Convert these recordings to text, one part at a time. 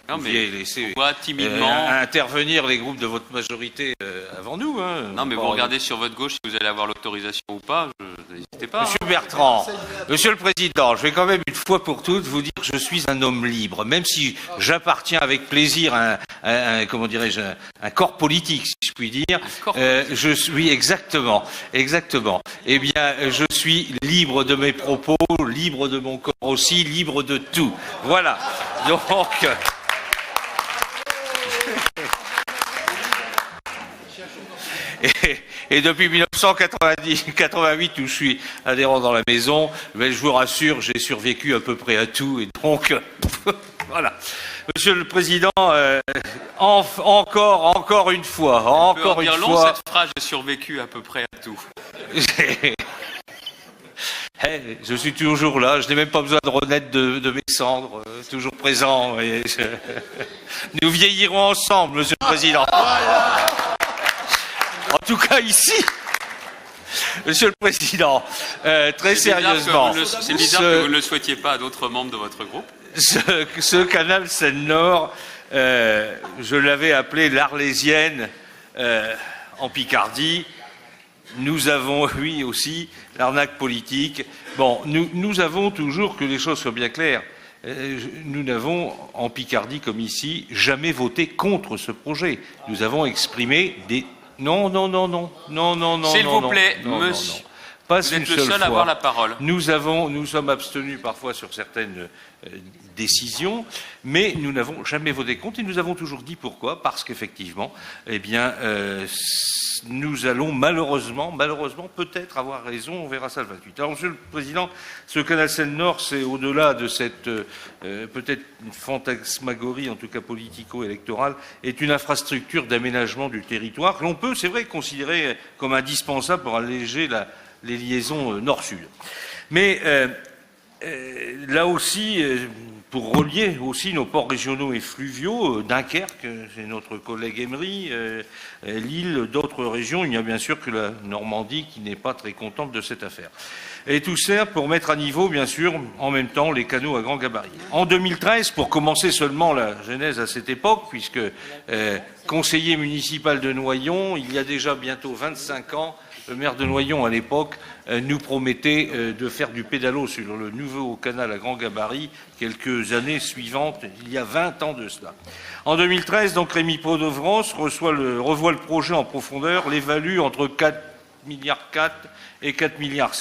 Non, mais laisser timidement intervenir les groupes de votre majorité avant nous. Hein. Non, mais vous regardez sur votre gauche si vous allez avoir l'autorisation ou pas, n'hésitez pas. Monsieur Bertrand, Monsieur le Président, je vais quand même une fois pour toutes vous dire que je suis un homme libre, même si j'appartiens avec plaisir à comment dirais-je, un corps politique, si je puis dire. Je suis exactement. Eh bien, je suis libre de mes propos, libre de mon corps aussi, libre de tout. Voilà. Donc. Et depuis 1988, où je suis adhérent dans la maison, ben, je vous rassure, j'ai survécu à peu près à tout. Et donc, voilà. Monsieur le Président, encore une fois, cette phrase, j'ai survécu à peu près à tout. Je suis toujours là, je n'ai même pas besoin de renaître de mes cendres, toujours présent. Nous vieillirons ensemble, Monsieur le Président. En tout cas ici, Monsieur le Président, très sérieusement. C'est bizarre que vous ne le souhaitiez pas à d'autres membres de votre groupe. Ce canal Seine-Nord, je l'avais appelé l'Arlésienne en Picardie. Nous avons, oui aussi, l'arnaque politique. Bon, nous avons toujours, que les choses soient bien claires, nous n'avons, en Picardie comme ici, jamais voté contre ce projet. Nous avons exprimé des... Non. S'il vous plaît, monsieur. Pas vous êtes le seul à avoir la parole. Nous sommes abstenus parfois sur certaines décisions, mais nous n'avons jamais voté contre et nous avons toujours dit pourquoi. Parce qu'effectivement, eh bien, nous allons malheureusement peut-être avoir raison, on verra ça le 28. Alors, Monsieur le Président, ce canal Seine-Nord, c'est au-delà de cette peut-être une fantasmagorie, en tout cas politico-électorale, est une infrastructure d'aménagement du territoire que l'on peut, c'est vrai, considérer comme indispensable pour alléger les liaisons nord-sud. Mais là aussi, pour relier aussi nos ports régionaux et fluviaux, Dunkerque, c'est notre collègue Emery, Lille, d'autres régions, il n'y a bien sûr que la Normandie qui n'est pas très contente de cette affaire. Et tout ça pour mettre à niveau, bien sûr, en même temps, les canaux à grand gabarit. En 2013, pour commencer seulement la genèse à cette époque, puisque conseiller municipal de Noyon, il y a déjà bientôt 25 ans, le maire de Noyon, à l'époque, nous promettait de faire du pédalo sur le nouveau canal à grand gabarit quelques années suivantes, il y a 20 ans de cela. En 2013, donc, Rémi Podevros revoit le projet en profondeur, l'évalue entre 4,4 milliards et 4,7 milliards.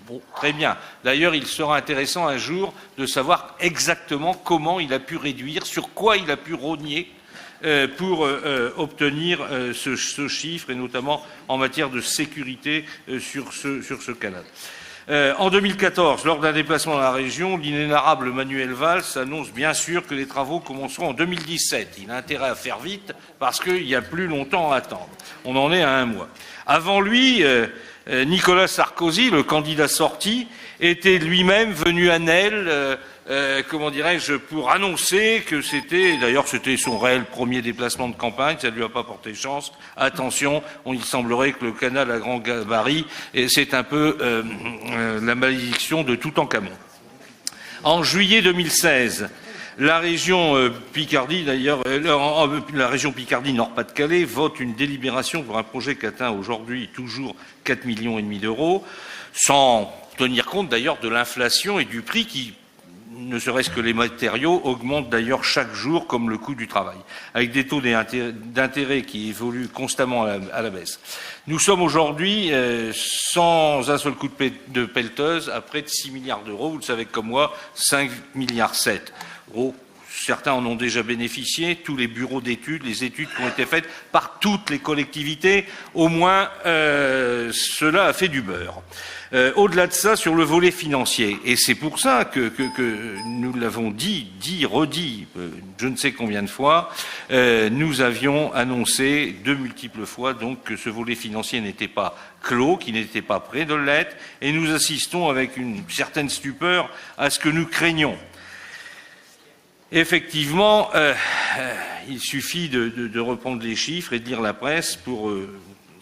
Bon, très bien. D'ailleurs, il sera intéressant un jour de savoir exactement comment il a pu réduire, sur quoi il a pu rogner pour obtenir ce chiffre, et notamment en matière de sécurité sur ce canal. En 2014, lors d'un déplacement dans la région, l'inénarrable Manuel Valls annonce bien sûr que les travaux commenceront en 2017. Il a intérêt à faire vite parce qu'il y a plus longtemps à attendre. On en est à 1 mois. Avant lui, Nicolas Sarkozy, le candidat sorti, était lui-même venu à Nesle, comment dirais-je, pour annoncer que c'était son réel premier déplacement de campagne, ça ne lui a pas porté chance. Attention, il semblerait que le canal à grand gabarit, c'est un peu la malédiction de Toutankhamon. En juillet 2016, la région Picardie, d'ailleurs, la région Picardie Nord-Pas-de-Calais vote une délibération pour un projet qui atteint aujourd'hui toujours 4,5 millions d'euros, sans tenir compte d'ailleurs de l'inflation et du prix qui, ne serait-ce que les matériaux, augmentent d'ailleurs chaque jour comme le coût du travail, avec des taux d'intérêt qui évoluent constamment à la baisse. Nous sommes aujourd'hui, sans un seul coup de pelleteuse, à près de 6 milliards d'euros. Vous le savez comme moi, 5,7 milliards. Oh, certains en ont déjà bénéficié, tous les bureaux d'études, les études qui ont été faites par toutes les collectivités, au moins cela a fait du beurre. Au-delà de ça, sur le volet financier, et c'est pour ça que nous l'avons redit, je ne sais combien de fois, nous avions annoncé de multiples fois donc que ce volet financier n'était pas clos, qu'il n'était pas prêt de l'être, et nous assistons avec une certaine stupeur à ce que nous craignons. Effectivement, il suffit de reprendre les chiffres et de lire la presse pour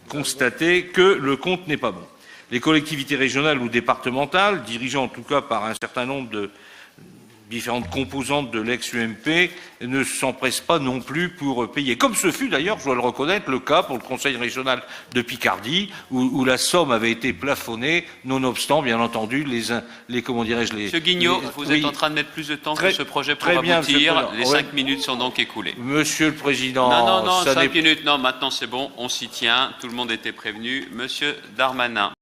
constater que le compte n'est pas bon. Les collectivités régionales ou départementales, dirigées en tout cas par un certain nombre différentes composantes de l'ex-UMP ne s'empressent pas non plus pour payer. Comme ce fut d'ailleurs, je dois le reconnaître, le cas pour le Conseil régional de Picardie, où la somme avait été plafonnée, nonobstant, bien entendu, comment dirais-je, Monsieur Guignot, vous êtes en train de mettre plus de temps que ce projet pour aboutir. Les 5 minutes sont donc écoulées. Monsieur le Président... Non, 5 minutes, non, maintenant c'est bon, on s'y tient, tout le monde était prévenu. Monsieur Darmanin.